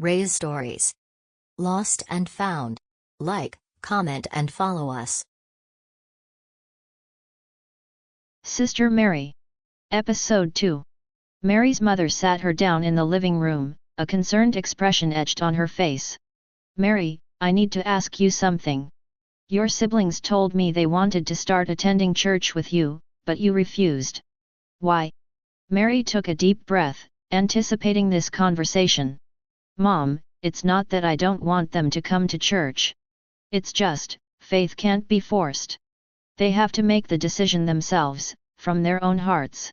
Ray's Stories. Lost and Found. Like, comment and follow us. Sister Mary. Episode 2. Mary's mother sat her down in the living room, a concerned expression etched on her face. Mary, I need to ask you something. Your siblings told me they wanted to start attending church with you, but you refused. Why? Mary took a deep breath, anticipating this conversation. Mom, it's not that I don't want them to come to church. It's just, faith can't be forced. They have to make the decision themselves, from their own hearts.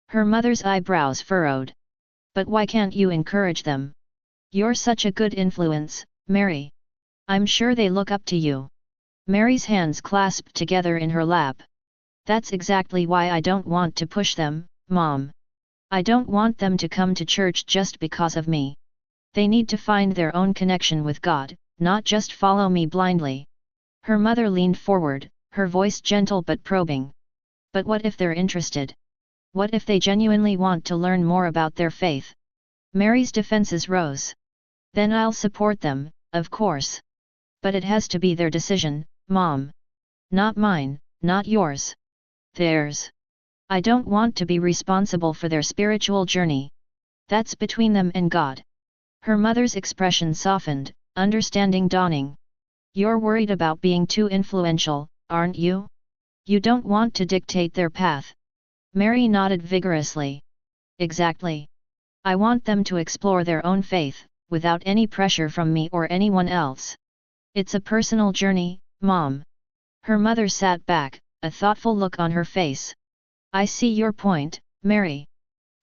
Her mother's eyebrows furrowed. But why can't you encourage them? You're such a good influence, Mary. I'm sure they look up to you. Mary's hands clasped together in her lap. That's exactly why I don't want to push them, Mom. I don't want them to come to church just because of me. They need to find their own connection with God, not just follow me blindly. Her mother leaned forward, her voice gentle but probing. But what if they're interested? What if they genuinely want to learn more about their faith? Mary's defenses rose. Then I'll support them, of course. But it has to be their decision, Mom. Not mine, not yours. Theirs. I don't want to be responsible for their spiritual journey. That's between them and God. Her mother's expression softened, understanding dawning. You're worried about being too influential, aren't you? You don't want to dictate their path. Mary nodded vigorously. Exactly. I want them to explore their own faith, without any pressure from me or anyone else. It's a personal journey, Mom. Her mother sat back, a thoughtful look on her face. I see your point, Mary.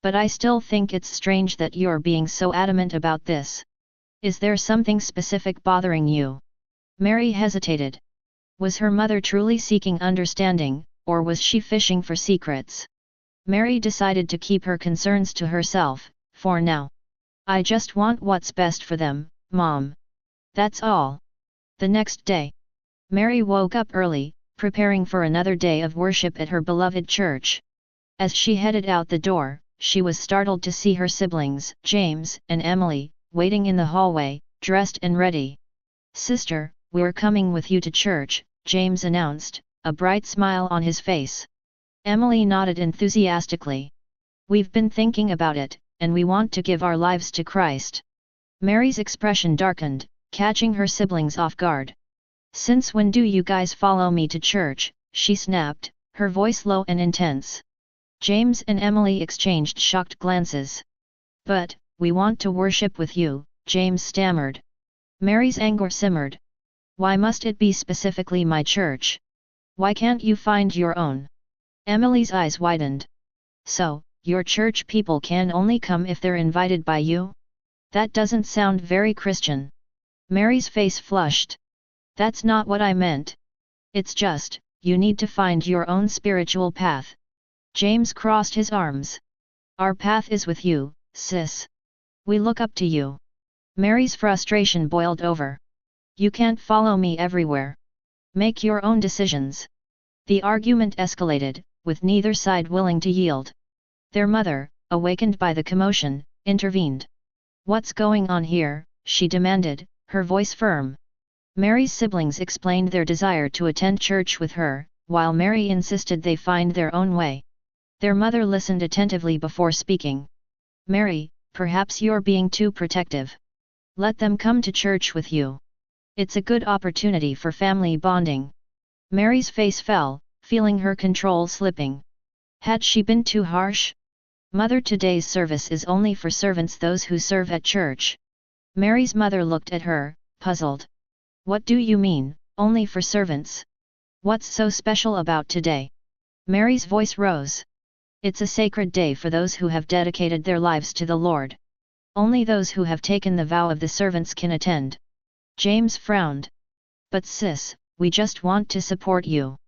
But I still think it's strange that you're being so adamant about this. Is there something specific bothering you? Mary hesitated. Was her mother truly seeking understanding, or was she fishing for secrets? Mary decided to keep her concerns to herself, for now. I just want what's best for them, Mom. That's all. The next day, Mary woke up early, preparing for another day of worship at her beloved church. As she headed out the door, she was startled to see her siblings, James and Emily, waiting in the hallway, dressed and ready. Sister, we're coming with you to church, James announced, a bright smile on his face. Emily nodded enthusiastically. We've been thinking about it, and we want to give our lives to Christ. Mary's expression darkened, catching her siblings off guard. Since when do you guys follow me to church? She snapped, her voice low and intense. James and Emily exchanged shocked glances. But, we want to worship with you, James stammered. Mary's anger simmered. Why must it be specifically my church? Why can't you find your own? Emily's eyes widened. So, your church people can only come if they're invited by you? That doesn't sound very Christian. Mary's face flushed. That's not what I meant. It's just, you need to find your own spiritual path. James crossed his arms. Our path is with you, sis. We look up to you. Mary's frustration boiled over. You can't follow me everywhere. Make your own decisions. The argument escalated, with neither side willing to yield. Their mother, awakened by the commotion, intervened. What's going on here? She demanded, her voice firm. Mary's siblings explained their desire to attend church with her, while Mary insisted they find their own way. Their mother listened attentively before speaking. Mary, perhaps you're being too protective. Let them come to church with you. It's a good opportunity for family bonding. Mary's face fell, feeling her control slipping. Had she been too harsh? Mother, today's service is only for servants, those who serve at church. Mary's mother looked at her, puzzled. What do you mean, only for servants? What's so special about today? Mary's voice rose. It's a sacred day for those who have dedicated their lives to the Lord. Only those who have taken the vow of the servants can attend. James frowned. But sis, we just want to support you.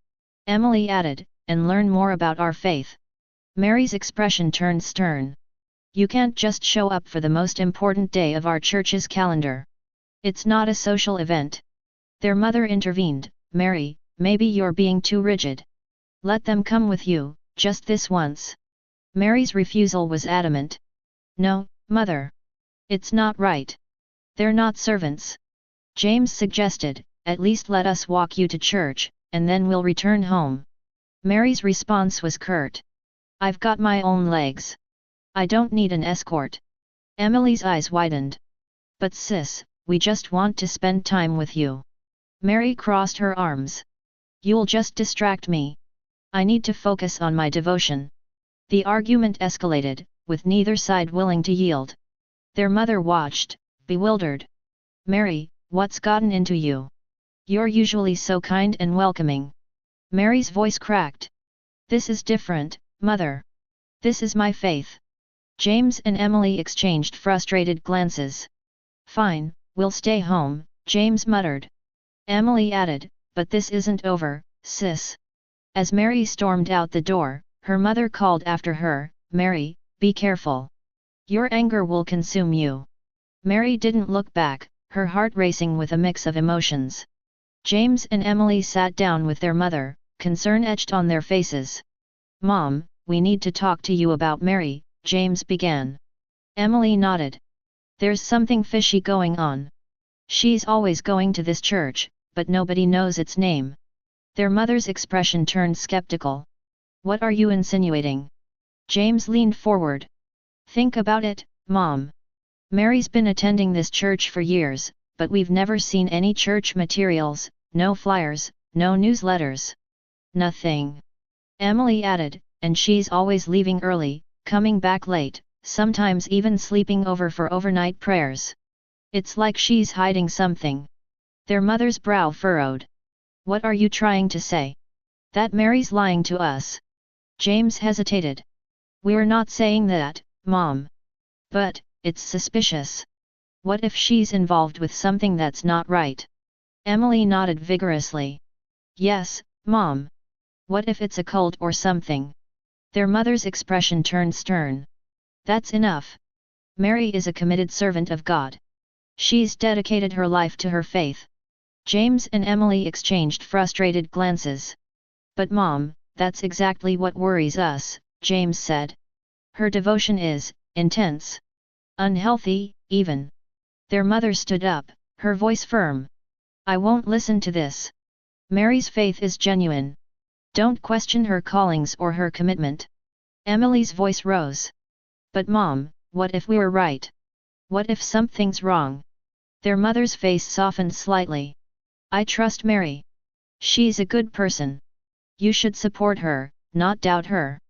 Emily added, and learn more about our faith. Mary's expression turned stern. You can't just show up for the most important day of our church's calendar. It's not a social event. Their mother intervened. Mary, maybe you're being too rigid. Let them come with you, just this once. Mary's refusal was adamant. No, Mother. It's not right. They're not servants. James suggested, at least let us walk you to church, and then we'll return home. Mary's response was curt. I've got my own legs. I don't need an escort. Emily's eyes widened. But sis, we just want to spend time with you. Mary crossed her arms. You'll just distract me. I need to focus on my devotion. The argument escalated, with neither side willing to yield. Their mother watched, bewildered. Mary, what's gotten into you? You're usually so kind and welcoming. Mary's voice cracked. This is different, mother. This is my faith. James and Emily exchanged frustrated glances. Fine, we'll stay home, James muttered. Emily added, but this isn't over, sis. As Mary stormed out the door, her mother called after her, Mary, be careful. Your anger will consume you. Mary didn't look back, her heart racing with a mix of emotions. James and Emily sat down with their mother, concern etched on their faces. Mom, we need to talk to you about Mary, James began. Emily nodded. There's something fishy going on. She's always going to this church, but nobody knows its name. Their mother's expression turned skeptical. What are you insinuating? James leaned forward. Think about it, Mom. Mary's been attending this church for years, but we've never seen any church materials, no flyers, no newsletters. Nothing. Emily added, and she's always leaving early, coming back late, sometimes even sleeping over for overnight prayers. It's like she's hiding something. Their mother's brow furrowed. What are you trying to say? That Mary's lying to us. James hesitated. We're not saying that, Mom. But, it's suspicious. What if she's involved with something that's not right? Emily nodded vigorously. Yes, Mom. What if it's a cult or something? Their mother's expression turned stern. That's enough. Mary is a committed servant of God. She's dedicated her life to her faith. James and Emily exchanged frustrated glances. But Mom, that's exactly what worries us, James said. Her devotion is intense. Unhealthy, even. Their mother stood up, her voice firm. I won't listen to this. Mary's faith is genuine. Don't question her callings or her commitment. Emily's voice rose. But Mom, what if we're right? What if something's wrong? Their mother's face softened slightly. I trust Mary. She's a good person. You should support her, not doubt her.